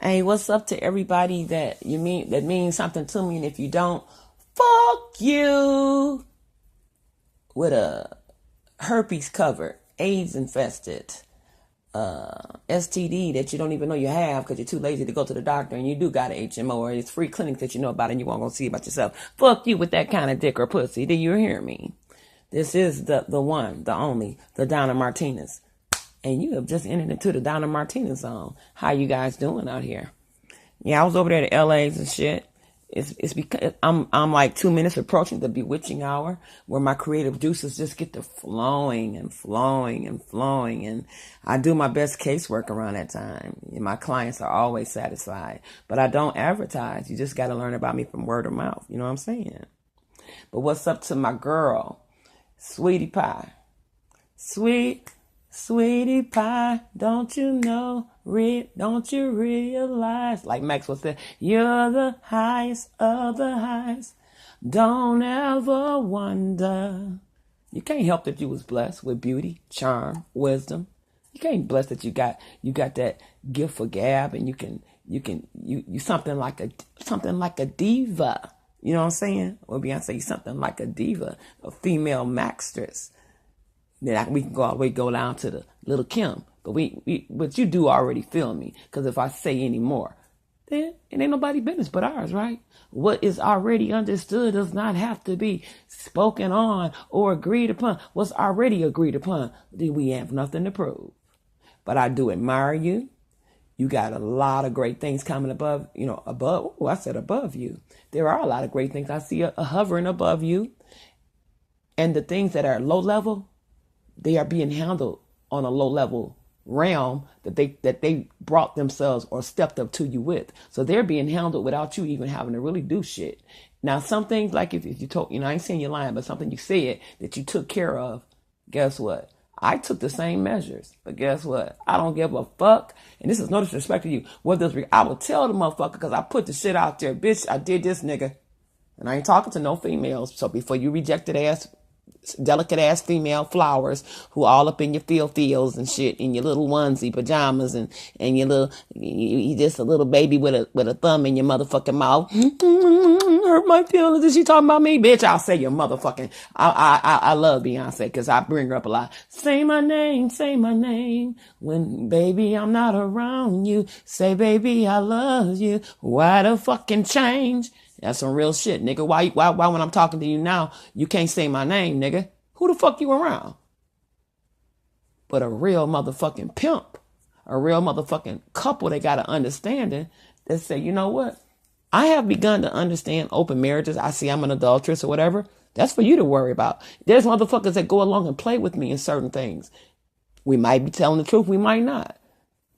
Hey, what's up to everybody that means something to me, and if you don't, fuck you with a herpes covered, AIDS infested, STD that you don't even know you have because you're too lazy to go to the doctor, and you do got an HMO or it's free clinics that you know about and you won't go see about yourself. Fuck you with that kind of dick or pussy. Do you hear me? This is the one, the only, the Donna Martinez. And you have just entered into the Donna Martinez zone. How you guys doing out here? Yeah, I was over there to LA's and shit. It's because I'm like 2 minutes approaching the bewitching hour where my creative juices just get to flowing and flowing and flowing, and I do my best casework around that time. And my clients are always satisfied, but I don't advertise. You just got to learn about me from word of mouth. You know what I'm saying? But what's up to my girl, Sweetie Pie? Sweetie pie, don't you know, don't you realize, like Maxwell said, you're the highest of the highest. Don't ever wonder. You can't help that you was blessed with beauty, charm, wisdom. You can't bless that you got that gift for gab, and you something like a diva. You know what I'm saying? Or Beyonce, you something like a diva, a female maxtress. Then we can go down to the little Kim, but you do already feel me, because if I say any more, then it ain't nobody business but ours, right? What is already understood does not have to be spoken on or agreed upon. What's already agreed upon, then we have nothing to prove. But I do admire you. You got a lot of great things coming above you. There are a lot of great things. I see a hovering above you, and the things that are low level, they are being handled on a low level realm that they brought themselves or stepped up to you with. So they're being handled without you even having to really do shit. Now, some things, like if you told, I ain't saying you're lying, but something you said that you took care of, guess what? I took the same measures, but guess what? I don't give a fuck. And this is no disrespect to you. I will tell the motherfucker, because I put the shit out there. Bitch, I did this, nigga. And I ain't talking to no females. So before you rejected ass, delicate ass female flowers who all up in your feels and shit, in your little onesie pajamas, and you just a little baby with a thumb in your motherfucking mouth. Hurt my feelings. Is she talking about me? Bitch, I'll say your motherfucking, I love Beyonce because I bring her up a lot. Say my name when baby I'm not around you. Say baby I love you. Why the fucking change? That's some real shit, nigga. Why when I'm talking to you now, you can't say my name, nigga? Who the fuck you around? But a real motherfucking pimp, a real motherfucking couple, they got an understanding that say, you know what? I have begun to understand open marriages. I see I'm an adulteress or whatever. That's for you to worry about. There's motherfuckers that go along and play with me in certain things. We might be telling the truth. We might not.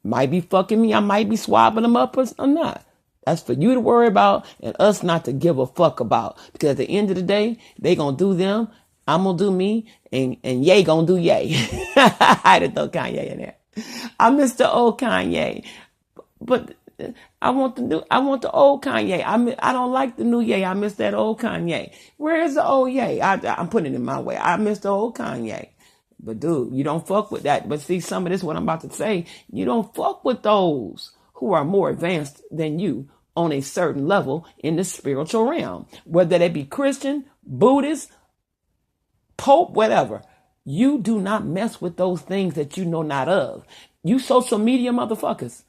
Might be fucking me. I might be swabbing them up or not. That's for you to worry about and us not to give a fuck about. Because at the end of the day, they gonna do them, I'm gonna do me, and Ye gonna do Ye. I had to throw Kanye in there. I miss the old Kanye, but I want the old Kanye. I don't like the new Ye. I miss that old Kanye. Where is the old Ye? I'm putting it in my way. I miss the old Kanye. But dude, you don't fuck with that. But see, some of this, what I'm about to say, you don't fuck with those who are more advanced than you on a certain level in the spiritual realm, whether they be Christian, Buddhist, Pope, whatever. You do not mess with those things that you know not of. You social media motherfuckers,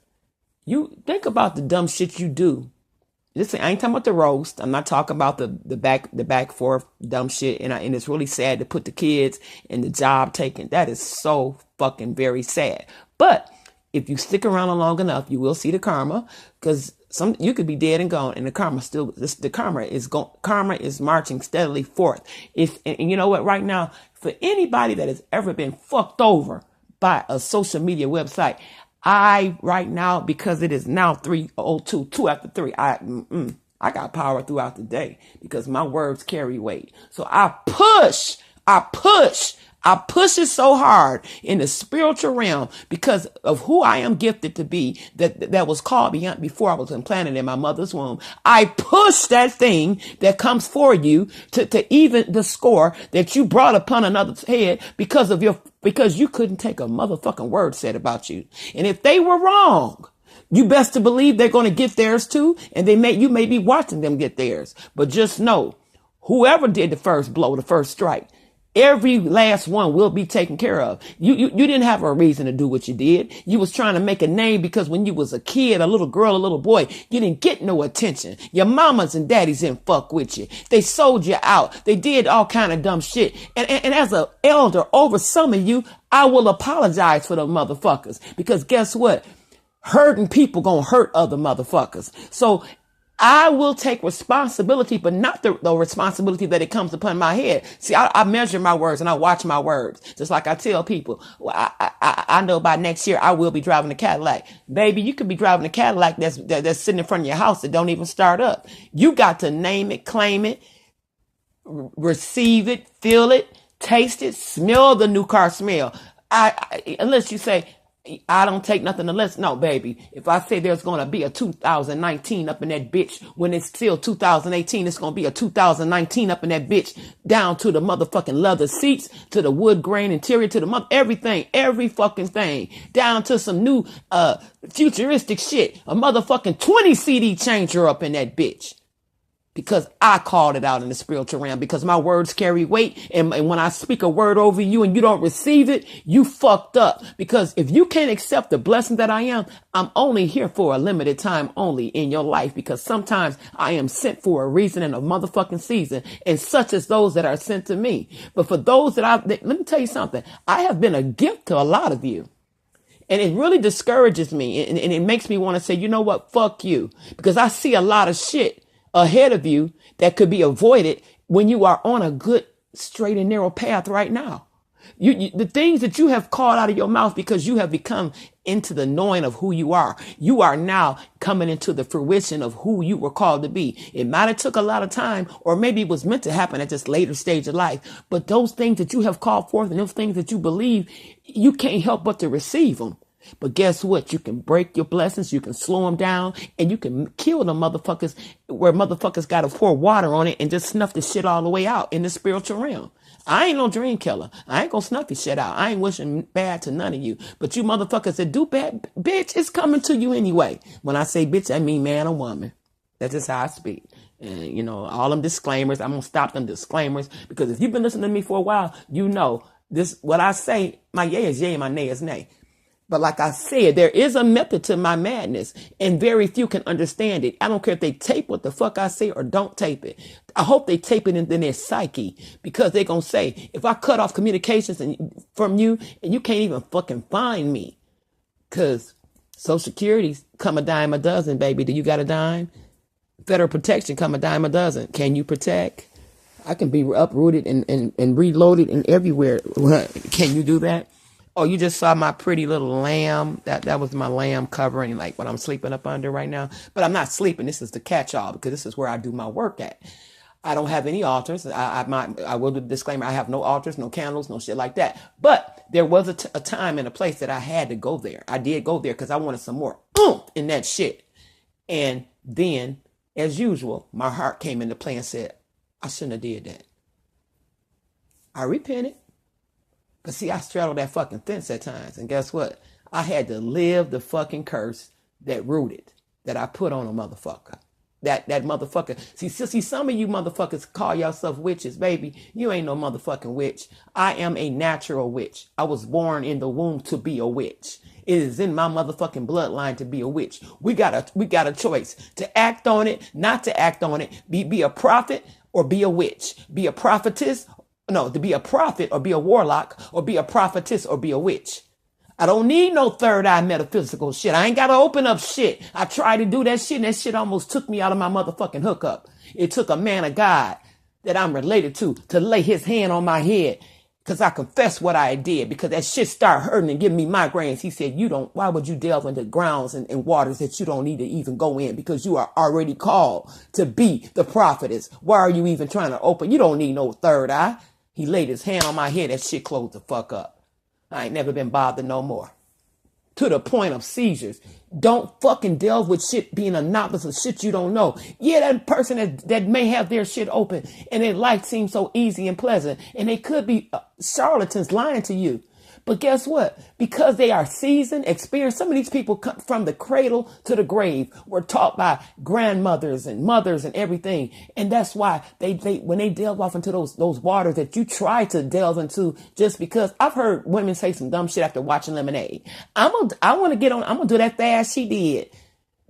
you think about the dumb shit you do. Listen, I ain't talking about the roast. I'm not talking about the back forth dumb shit. And it's really sad to put the kids in the job taken. That is so fucking very sad. But if you stick around long enough, you will see the karma, because you could be dead and gone, and karma is marching steadily forth. And you know what? Right now, for anybody that has ever been fucked over by a social media website, right now, because it is now 3:02, 2 after 3, I got power throughout the day because my words carry weight. So I push it so hard in the spiritual realm because of who I am gifted to be, that was called beyond before I was implanted in my mother's womb. I push that thing that comes for you to even the score that you brought upon another's head because you couldn't take a motherfucking word said about you. And if they were wrong, You best to believe they're going to get theirs too. And you may be watching them get theirs. But just know, whoever did the first blow, the first strike, every last one will be taken care of. You didn't have a reason to do what you did. You was trying to make a name because when you was a kid, a little girl, a little boy, you didn't get no attention. Your mamas and daddies didn't fuck with you. They sold you out. They did all kind of dumb shit. And as an elder over some of you, I will apologize for the motherfuckers, because guess what? Hurting people gonna hurt other motherfuckers. So I will take responsibility, but not the responsibility that it comes upon my head. See, I measure my words and I watch my words. Just like I tell people, well, I know by next year I will be driving a Cadillac. Baby, you could be driving a Cadillac that's sitting in front of your house that don't even start up. You got to name it, claim it, receive it, feel it, taste it, smell the new car smell. Unless you say, I don't take nothing unless, no, baby. If I say there's going to be a 2019 up in that bitch, when it's still 2018, it's going to be a 2019 up in that bitch, down to the motherfucking leather seats, to the wood grain interior, to the everything, every fucking thing, down to some new, futuristic shit, a motherfucking 20 CD changer up in that bitch. Because I called it out in the spiritual realm, because my words carry weight. And when I speak a word over you and you don't receive it, you fucked up. Because if you can't accept the blessing that I am, I'm only here for a limited time only in your life, because sometimes I am sent for a reason and a motherfucking season, and such as those that are sent to me. But for those let me tell you something. I have been a gift to a lot of you. And it really discourages me. And it makes me want to say, you know what? Fuck you. Because I see a lot of shit ahead of you that could be avoided when you are on a good, straight and narrow path right now. The things that you have called out of your mouth because you have become into the knowing of who you are now coming into the fruition of who you were called to be. It might have took a lot of time, or maybe it was meant to happen at this later stage of life. But those things that you have called forth and those things that you believe, you can't help but to receive them. But guess what? You can break your blessings. You can slow them down, and you can kill the motherfuckers where motherfuckers got to pour water on it and just snuff the shit all the way out in the spiritual realm. I ain't no dream killer. I ain't gonna snuff your shit out. I ain't wishing bad to none of you. But you motherfuckers that do bad, bitch, it's coming to you anyway. When I say bitch, I mean man or woman. That's just how I speak. And, all them disclaimers, I'm going to stop them disclaimers, because if you've been listening to me for a while, you know this, what I say, my yay is yay, my nay is nay. But like I said, there is a method to my madness, and very few can understand it. I don't care if they tape what the fuck I say or don't tape it. I hope they tape it in their psyche, because they're going to say, if I cut off communications from you and you can't even fucking find me, because Social Security come a dime a dozen, baby. Do you got a dime? Federal protection come a dime a dozen. Can you protect? I can be uprooted and reloaded and everywhere. Can you do that? Oh, you just saw my pretty little lamb. That was my lamb covering, like what I'm sleeping up under right now. But I'm not sleeping. This is the catch-all, because this is where I do my work at. I don't have any altars. I will do the disclaimer. I have no altars, no candles, no shit like that. But there was a time and a place that I had to go there. I did go there because I wanted some more in that shit. And then, as usual, my heart came into play and said, I shouldn't have did that. I repented. But see, I straddled that fucking fence at times. And guess what? I had to live the fucking curse that I put on a motherfucker. That motherfucker. See, some of you motherfuckers call yourself witches, baby. You ain't no motherfucking witch. I am a natural witch. I was born in the womb to be a witch. It is in my motherfucking bloodline to be a witch. We got a choice to act on it, not to act on it. Be a prophet or be a witch. Be a prophetess. No, to be a prophet or be a warlock, or be a prophetess or be a witch. I don't need no third eye metaphysical shit. I ain't got to open up shit. I tried to do that shit, and that shit almost took me out of my motherfucking hookup. It took a man of God that I'm related to lay his hand on my head, because I confessed what I did, because that shit started hurting and giving me migraines. He said, why would you delve into grounds and waters that you don't need to even go in, because you are already called to be the prophetess. Why are you even trying to open? You don't need no third eye. He laid his hand on my head. That shit closed the fuck up. I ain't never been bothered no more. To the point of seizures. Don't fucking delve with shit being a novice of shit you don't know. Yeah, that person that may have their shit open and their life seems so easy and pleasant, and they could be charlatans lying to you. But guess what? Because they are seasoned, experienced, some of these people come from the cradle to the grave, were taught by grandmothers and mothers and everything. And that's why they when they delve off into those waters that you try to delve into, just because I've heard women say some dumb shit after watching Lemonade. I'm going to do that fast she did.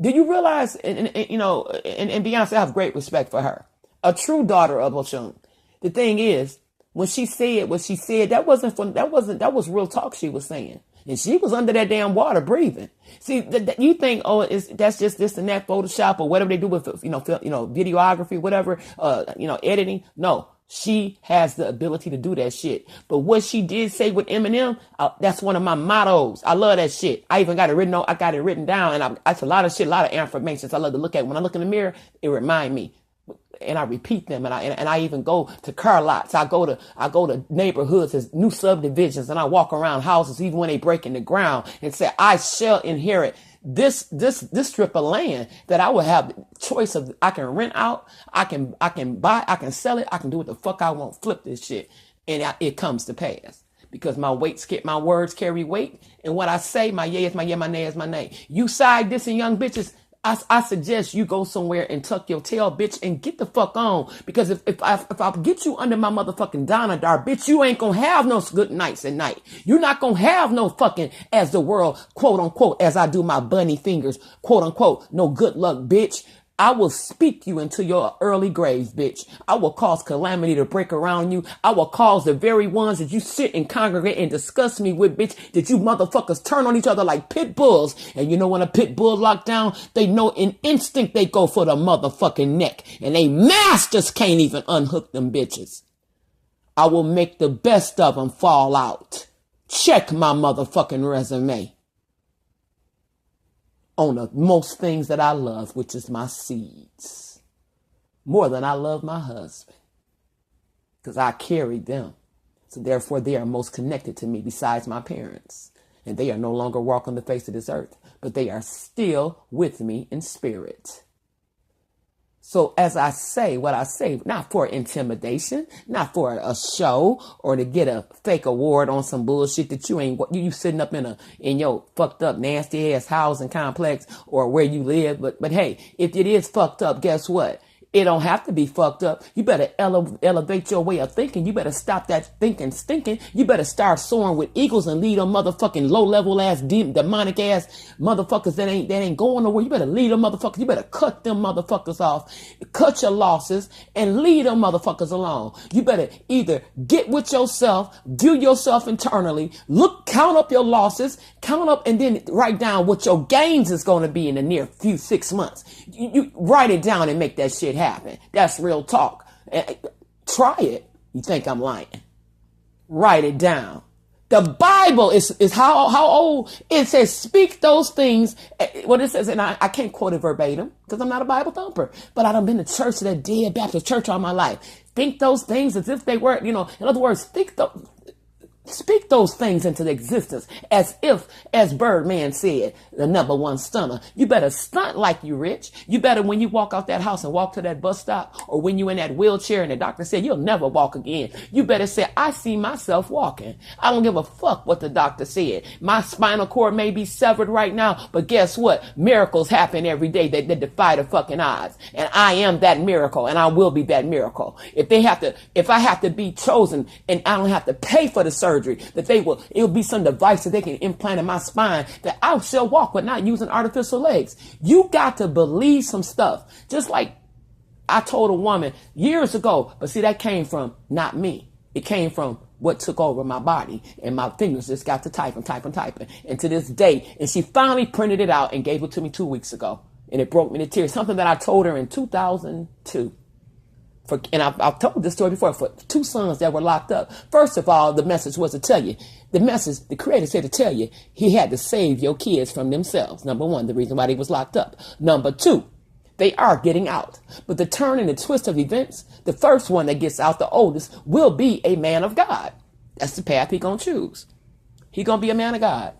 Do you realize, and Beyonce, I have great respect for her. A true daughter of Oshun. The thing is, when she said what she said, that was real talk she was saying. And she was under that damn water breathing. See, you think, that's just this and that Photoshop or whatever they do with, videography, whatever, editing. No, she has the ability to do that shit. But what she did say with Eminem, that's one of my mottos. I love that shit. I even got it written on, I got it written down, and it's a lot of shit, a lot of affirmations I love to look at. When I look in the mirror, it reminds me. And I repeat them, and I even go to car lots. I go to neighborhoods, there's new subdivisions, and I walk around houses even when they break in the ground and say, I shall inherit this strip of land that I will have choice of. I can rent out, I can buy, I can sell it, I can do what the fuck I want, flip this shit, and it comes to pass. Because my words carry weight, and what I say, my yea is my yea, my nay is my nay. You side dissing young bitches, I suggest you go somewhere and tuck your tail, bitch, and get the fuck on. Because if I get you under my motherfucking Donadar, bitch, you ain't gonna have no good nights at night. You're not gonna have no fucking, as the world, quote unquote, as I do my bunny fingers, quote unquote, no good luck, bitch. I will speak you into your early graves, bitch. I will cause calamity to break around you. I will cause the very ones that you sit and congregate and discuss me with, bitch, that you motherfuckers turn on each other like pit bulls. And you know when a pit bull locked down, they know in instinct they go for the motherfucking neck. And they masters can't even unhook them bitches. I will make the best of them fall out. Check my motherfucking resume on the most things that I love, which is my seeds, more than I love my husband, because I carried them. So therefore, they are most connected to me besides my parents. And they are no longer walking the face of this earth, but they are still with me in spirit. So as I say what I say, not for intimidation, not for a show or to get a fake award on some bullshit that you sitting up in your fucked up nasty ass housing complex or where you live. But hey, if it is fucked up, guess what? It don't have to be fucked up. You better elevate your way of thinking. You better stop that thinking stinking. You better start soaring with eagles and lead them motherfucking low level ass demonic ass motherfuckers that ain't going nowhere. You better lead them motherfuckers. You better cut them motherfuckers off. Cut your losses and lead them motherfuckers along. You better either get with yourself, view yourself internally, count up your losses, count up, and then write down what your gains is going to be in the near few 6 months. You write it down and make that shit happen. That's real talk. Try it. You think I'm lying? Write it down. The Bible is how old? It says, speak those things. What it says, and I can't quote it verbatim because I'm not a Bible thumper, but I done been to church, to that dead Baptist church all my life. Think those things as if they were, in other words, speak those things into existence as if, as Birdman said, the number one stunner. You better stunt like you rich. You better, when you walk out that house and walk to that bus stop, or when you in that wheelchair and the doctor said you'll never walk again, you better say, I see myself walking. I don't give a fuck what the doctor said. My spinal cord may be severed right now, but guess what? Miracles happen every day that defy the fucking odds. And I am that miracle, and I will be that miracle. If I have to be chosen and I don't have to pay for the surgery, that it'll be some device that they can implant in my spine that I shall walk but not using artificial legs. You got to believe some stuff. Just like I told a woman years ago, but see, that came from not me. It came from what took over my body, and my fingers just got to typing. And to this day, and she finally printed it out and gave it to me 2 weeks ago. And it broke me to tears. Something that I told her in 2002. And I've told this story before, for 2 sons that were locked up. First of all, the message was to tell you, the creator said to tell you, he had to save your kids from themselves. Number 1, the reason why they was locked up. Number 2, they are getting out. But the turn and the twist of events, the first one that gets out, the oldest, will be a man of God. That's the path he gonna choose. He gonna be a man of God.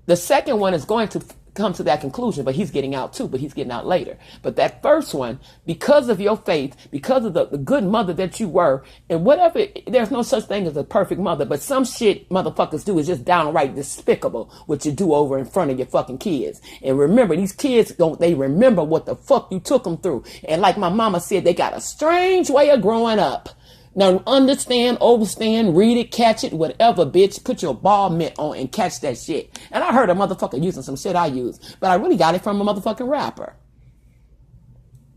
The second one is going to come to that conclusion, but he's getting out too, but he's getting out later. But that first one, because of your faith, because of the good mother that you were, and whatever, there's no such thing as a perfect mother, but some shit motherfuckers do is just downright despicable what you do over in front of your fucking kids. And remember, these kids they remember what the fuck you took them through. And like my mama said, they got a strange way of growing up. Now, understand, overstand, read it, catch it, whatever, bitch. Put your ball mitt on and catch that shit. And I heard a motherfucker using some shit I use, but I really got it from a motherfucking rapper.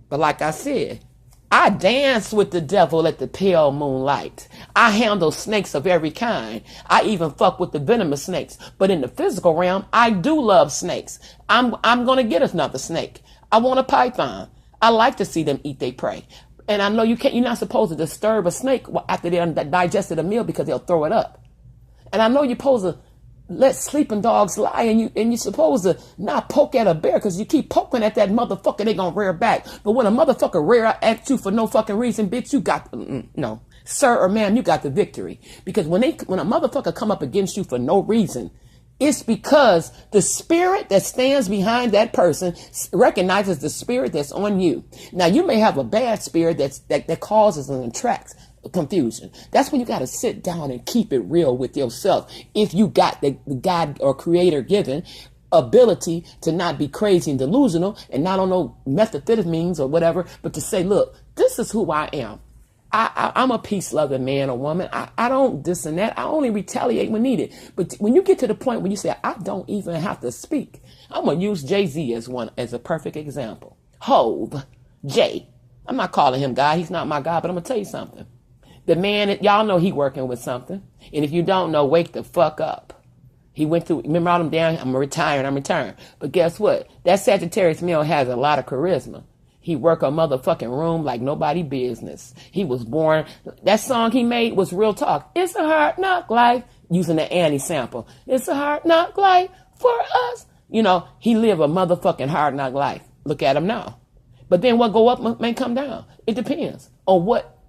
But like I said, I dance with the devil at the pale moonlight. I handle snakes of every kind. I even fuck with the venomous snakes. But in the physical realm, I do love snakes. I'm going to get another snake. I want a python. I like to see them eat their prey. And I know you're not supposed to disturb a snake after they digested a meal because they'll throw it up. And I know you're supposed to let sleeping dogs lie, and you're supposed to not poke at a bear because you keep poking at that motherfucker, they gonna rear back. But when a motherfucker rear at you for no fucking reason, bitch, you got no, sir or ma'am, you got the victory. Because when a motherfucker come up against you for no reason, it's because the spirit that stands behind that person recognizes the spirit that's on you. Now, you may have a bad spirit that causes and attracts confusion. That's when you got to sit down and keep it real with yourself. If you got the God or creator given ability to not be crazy and delusional and not on no methamphetamines or whatever, but to say, look, this is who I am. I'm a peace-loving man or woman. I don't this and that. I only retaliate when needed. But when you get to the point where you say, I don't even have to speak, I'm going to use Jay-Z as a perfect example. Hove, Jay. I'm not calling him God. He's not my God, but I'm going to tell you something. The man, y'all know he working with something. And if you don't know, wake the fuck up. He went through, remember all them down, I'm retiring. But guess what? That Sagittarius male has a lot of charisma. He work a motherfucking room like nobody business. He was born. That song he made was real talk. It's a hard knock life. Using the Annie sample. It's a hard knock life for us. You know, he live a motherfucking hard knock life. Look at him now. But then what go up may come down. It depends on what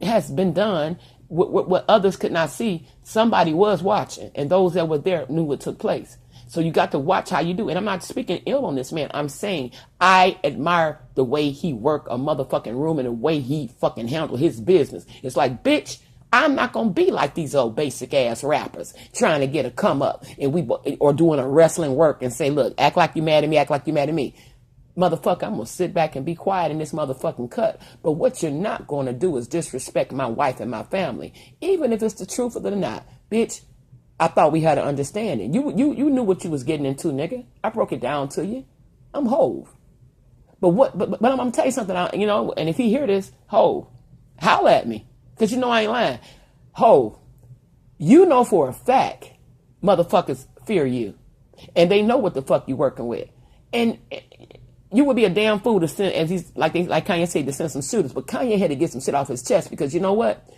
has been done. What others could not see. Somebody was watching. And those that were there knew what took place. So you got to watch how you do. And I'm not speaking ill on this man. I'm saying I admire the way he work a motherfucking room and the way he fucking handle his business. It's like, bitch, I'm not going to be like these old basic ass rappers trying to get a come up or doing a wrestling work and say, look, act like you mad at me, act like you mad at me. Motherfucker, I'm going to sit back and be quiet in this motherfucking cut. But what you're not going to do is disrespect my wife and my family, even if it's the truth of it or not. Bitch, I thought we had an understanding. You knew what you was getting into, nigga. I broke it down to you. I'm Hove. But I'm gonna tell you something, and if he hear this, Hove, holler at me. Cause you know I ain't lying. Hove, you know for a fact motherfuckers fear you. And they know what the fuck you working with. And you would be a damn fool to send, as he's like Kanye said, to send some shooters. But Kanye had to get some shit off his chest because you know what?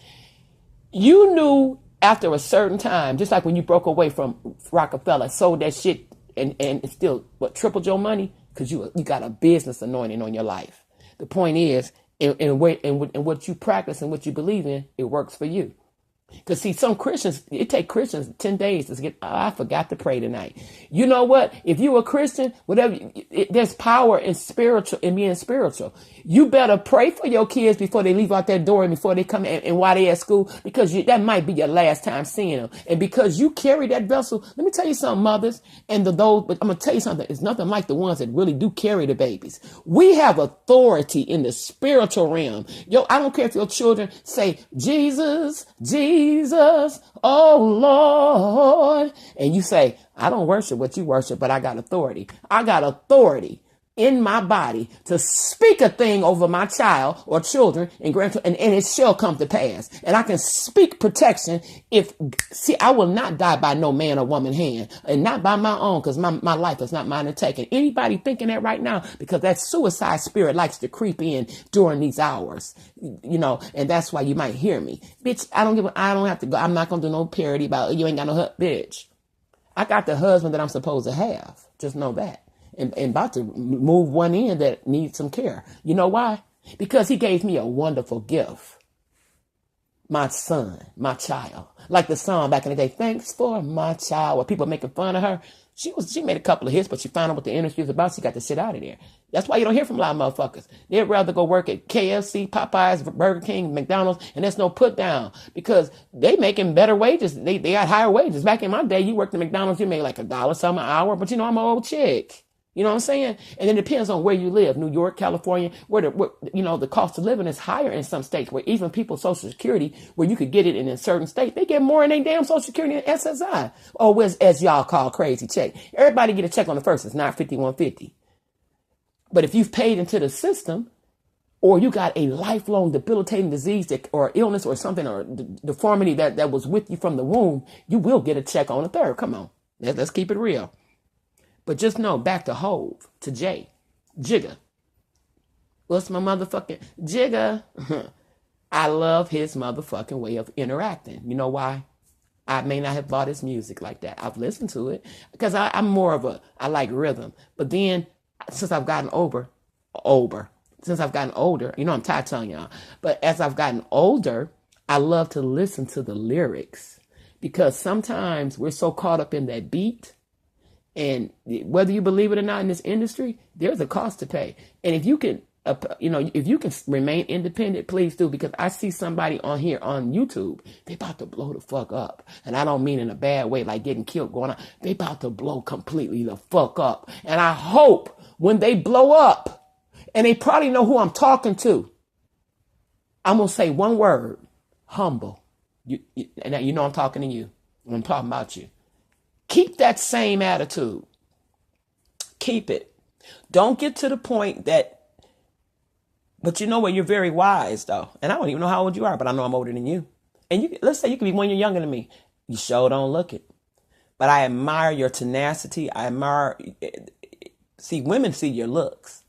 You knew after a certain time, just like when you broke away from Rockefeller, sold that shit and it still tripled your money because you got a business anointing on your life. The point is, in what you practice and what you believe in, it works for you. Because see, some Christians, it take Christians 10 days to get, I forgot to pray tonight. You know what? If you a Christian, whatever, there's power in being spiritual. You better pray for your kids before they leave out that door and before they come in and while they at school, because that might be your last time seeing them. And because you carry that vessel, let me tell you something, mothers, but I'm going to tell you something. It's nothing like the ones that really do carry the babies. We have authority in the spiritual realm. I don't care if your children say, Jesus, oh Lord. And you say, I don't worship what you worship, but I got authority. I got authority in my body to speak a thing over my child or children and grandchildren, and it shall come to pass. And I can speak protection I will not die by no man or woman hand, and not by my own, because my life is not mine to take. And anybody thinking that right now, because that suicide spirit likes to creep in during these hours, and that's why you might hear me. Bitch, I don't have to go. I'm not going to do no parody about, you ain't got no bitch. I got the husband that I'm supposed to have. Just know that. And about to move one in that needs some care. You know why? Because he gave me a wonderful gift. My son, my child. Like the song back in the day, thanks for my child, where people making fun of her. She made a couple of hits, but she found out what the industry was about. She got the shit out of there. That's why you don't hear from a lot of motherfuckers. They'd rather go work at KFC, Popeyes, Burger King, McDonald's, and there's no put down because they making better wages. They got higher wages. Back in my day, you worked at McDonald's, you made like $1 some an hour, but I'm an old chick. You know what I'm saying? And then it depends on where you live. New York, California, where the cost of living is higher in some states, where even people's Social Security, where you could get it in a certain state, they get more in their damn Social Security than SSI. Or as y'all call crazy check. Everybody get a check on the first. It's not 5150. But if you've paid into the system, or you got a lifelong debilitating disease or illness or something or deformity that was with you from the womb, you will get a check on the third. Come on. Let's keep it real. But just know, back to Hove, to Jay, Jigga. What's my motherfucking Jigga? I love his motherfucking way of interacting. You know why? I may not have bought his music like that. I've listened to it because I'm more of I like rhythm. But then since I've gotten older, you know, I'm tired telling y'all, but as I've gotten older, I love to listen to the lyrics because sometimes we're so caught up in that beat. And whether you believe it or not in this industry, there's a cost to pay. And if you can, if you can remain independent, please do. Because I see somebody on here on YouTube, they about to blow the fuck up. And I don't mean in a bad way, like getting killed going on. They about to blow completely the fuck up. And I hope when they blow up, and they probably know who I'm talking to, I'm going to say one word, humble. And you know I'm talking to you. I'm talking about you. Keep that same attitude. Keep it. Don't get to the point that, but you know what? You're very wise though. And I don't even know how old you are, but I know I'm older than you. And let's say you could be 1 year younger than me. You sure don't look it. But I admire your tenacity. See, women see your looks.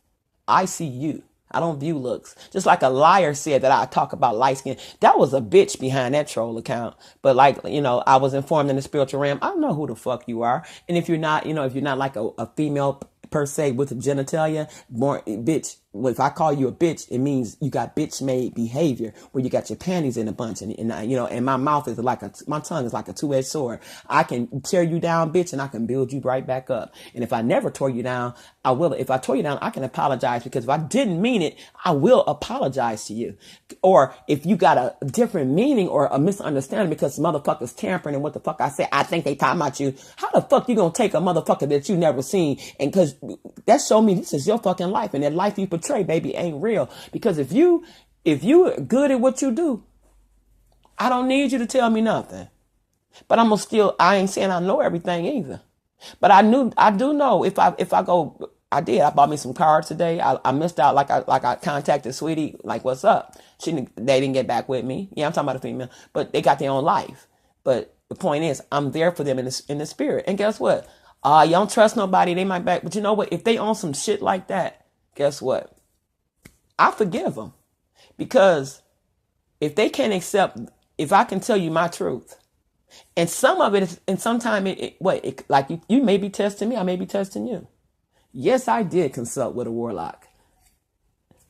I see you. I don't view looks. Just like a liar said that I talk about light skin. That was a bitch behind that troll account. But like, you know, I was informed in the spiritual realm. I know who the fuck you are. And if you're not, you know, if you're not like a female per se with a genitalia, more bitch. If I call you a bitch, it means you got bitch made behavior where you got your panties in a bunch and you know, and my mouth is like my tongue is like a two-edged sword. I can tear you down, bitch, and I can build you right back up. And if I never tore you down, I will. If I tore you down, I can apologize because if I didn't mean it, I will apologize to you. Or if you got a different meaning or a misunderstanding because motherfuckers tampering and what the fuck I said, I think they talking about you. How the fuck you gonna take a motherfucker that you never seen and cause that show me this is your fucking life and that life you portray, baby, ain't real. Because if you good at what you do, I don't need you to tell me nothing. But I ain't saying I know everything either. But I do know if I go, I bought me some cards today. I missed out like I contacted Sweetie, like, what's up? They didn't get back with me. Yeah, I'm talking about a female, but they got their own life. But the point is, I'm there for them in the spirit. And guess what? You don't trust nobody. They might back. But you know what? If they own some shit like that, guess what? I forgive them. Because if they can't accept, if I can tell you my truth, and some of it is, and sometimes like you may be testing me, I may be testing you. Yes, I did consult with a warlock.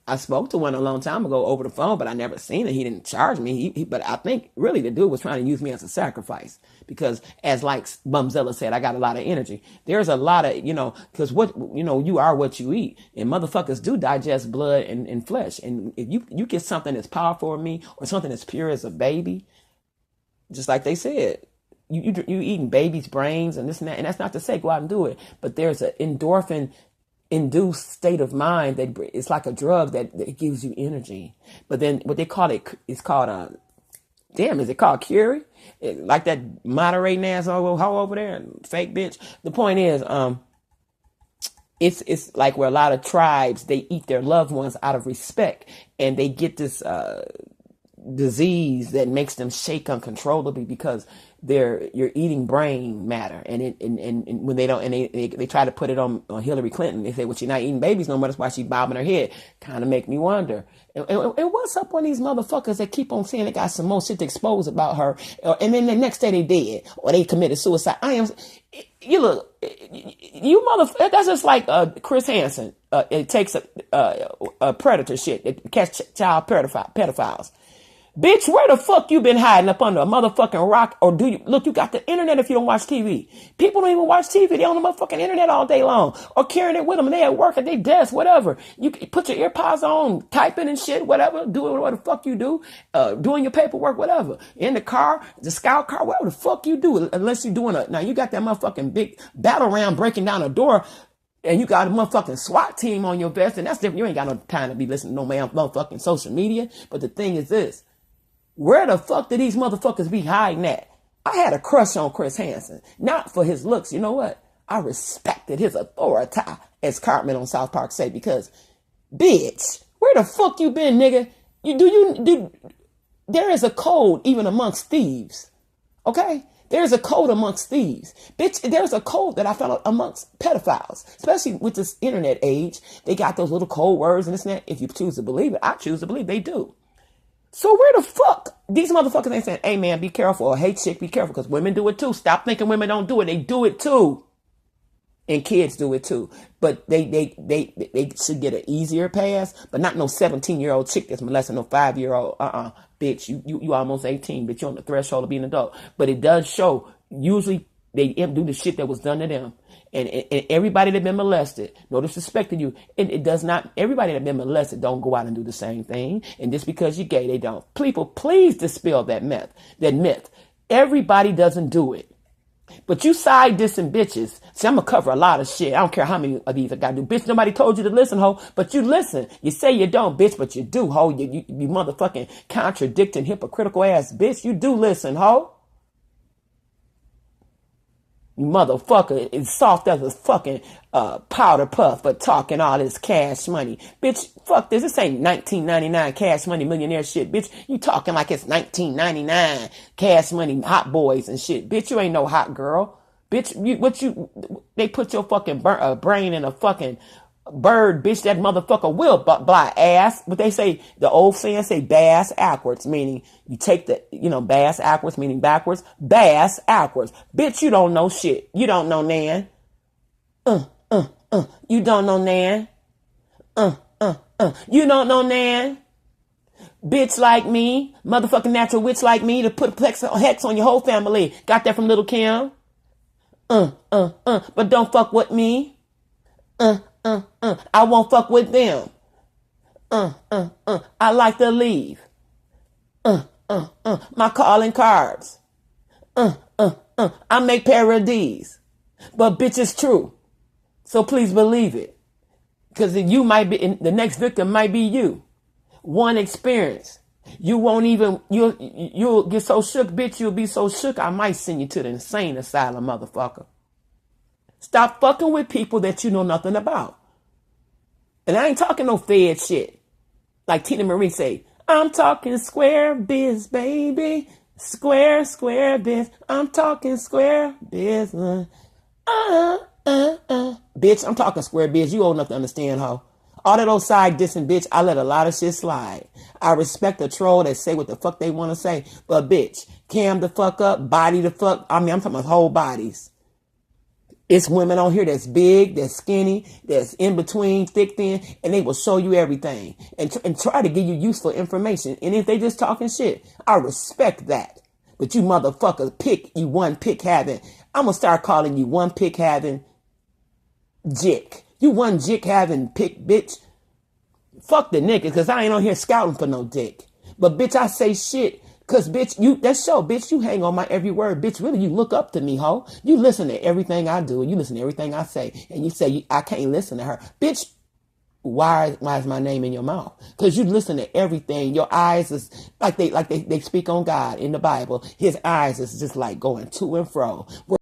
I spoke to one a long time ago over the phone, but I never seen it. He didn't charge me. But I think really the dude was trying to use me as a sacrifice because as like Bumzilla said, I got a lot of energy. There's a lot of, because you are what you eat, and motherfuckers do digest blood and flesh. And if you get something that's powerful for me or something as pure as a baby, just like they said, you eating babies' brains and this and that. And that's not to say go out and do it, but there's an endorphin induced state of mind that it's like a drug that gives you energy. But then what they call it's called is it called Curie? Like that moderating ass hoe over there, fake bitch. The point is, it's like where a lot of tribes, they eat their loved ones out of respect, and they get this disease that makes them shake uncontrollably because you're eating brain matter, and when they don't, and they try to put it on Hillary Clinton. They say, well, she's not eating babies no more. That's why she's bobbing her head. Kind of make me wonder. And what's up on these motherfuckers that keep on saying they got some more shit to expose about her, and then the next day they dead or they committed suicide? You motherfucker. That's just like Chris Hansen. It takes a predator shit. It catch child pedophiles. Bitch, where the fuck you been hiding up under a motherfucking rock? Or do you, look, you got the internet if you don't watch TV. People don't even watch TV. They on the motherfucking internet all day long. Or carrying it with them and they at work at their desk, whatever. You put your earpods on, typing and shit, whatever. Doing whatever the fuck you do. Doing your paperwork, whatever. In the car, the scout car, whatever the fuck you do. Unless you're doing now you got that motherfucking big battle round breaking down a door. And you got a motherfucking SWAT team on your vest. And that's different. You ain't got no time to be listening to no man motherfucking social media. But the thing is this. Where the fuck did these motherfuckers be hiding at? I had a crush on Chris Hansen. Not for his looks. You know what? I respected his authority, as Cartman on South Park say, because, bitch, where the fuck you been, nigga? There is a code even amongst thieves. Okay? There's a code amongst thieves. Bitch, there's a code that I found amongst pedophiles, especially with this internet age. They got those little code words and this and that. If you choose to believe it, I choose to believe they do. So where the fuck? These motherfuckers ain't saying, hey man, be careful, or hey chick, be careful, because women do it too. Stop thinking women don't do it. They do it too. And kids do it too. But they should get an easier pass, but not no 17-year-old chick that's molesting no 5-year-old. Bitch, you almost 18, but you're on the threshold of being an adult. But it does show, usually they do the shit that was done to them. And everybody that been molested, no disrespect to you, it does not, everybody that been molested don't go out and do the same thing. And just because you're gay, they don't. People, please dispel that myth. Everybody doesn't do it. But you side dissing bitches. See, I'm going to cover a lot of shit. I don't care how many of these I got to do. Bitch, nobody told you to listen, ho. But you listen. You say you don't, bitch, but you do, ho. You motherfucking contradicting, hypocritical ass bitch. You do listen, ho. You motherfucker is soft as a fucking powder puff, but talking all this cash money. Bitch, fuck this. This ain't 1999 cash money millionaire shit. Bitch, you talking like it's 1999 cash money hot boys and shit. Bitch, you ain't no hot girl. Bitch, they put your fucking brain in a fucking bird, bitch. That motherfucker will buy ass. But they say, the old saying say bass backwards, meaning you take the, bass backwards, meaning backwards, bass backwards. Bitch, you don't know shit. You don't know nan. You don't know nan. You don't know nan. Bitch like me, motherfucking natural witch like me to put hex on your whole family. Got that from Little Kim. But don't fuck with me. I won't fuck with them. I like to leave. My calling cards. I make parodies. But bitch, it's true. So please believe it. Because you might be, the next victim might be you. One experience. You won't even, you'll get so shook, bitch, you'll be so shook, I might send you to the insane asylum, motherfucker. Stop fucking with people that you know nothing about. And I ain't talking no fed shit. Like Tina Marie say, I'm talking square biz, baby. Square biz. I'm talking square biz. Bitch, I'm talking square biz. You old enough to understand, ho. All that old side dissing, bitch, I let a lot of shit slide. I respect a troll that say what the fuck they want to say. But bitch, cam the fuck up, body the fuck. I'm talking about whole bodies. It's women on here that's big, that's skinny, that's in between, thick, thin, and they will show you everything and try to give you useful information. And if they just talking shit, I respect that. But you motherfuckers you one pick having. I'm going to start calling you one pick having jick. You one jick having pick, bitch. Fuck the nigga, because I ain't on here scouting for no dick. But bitch, I say shit. Cause bitch, that's show, bitch, you hang on my every word, bitch. Really, you look up to me, ho. You listen to everything I do, and you listen to everything I say, and you say I can't listen to her, bitch. Why is my name in your mouth? Cause you listen to everything. Your eyes is like they speak on God in the Bible. His eyes is just like going to and fro.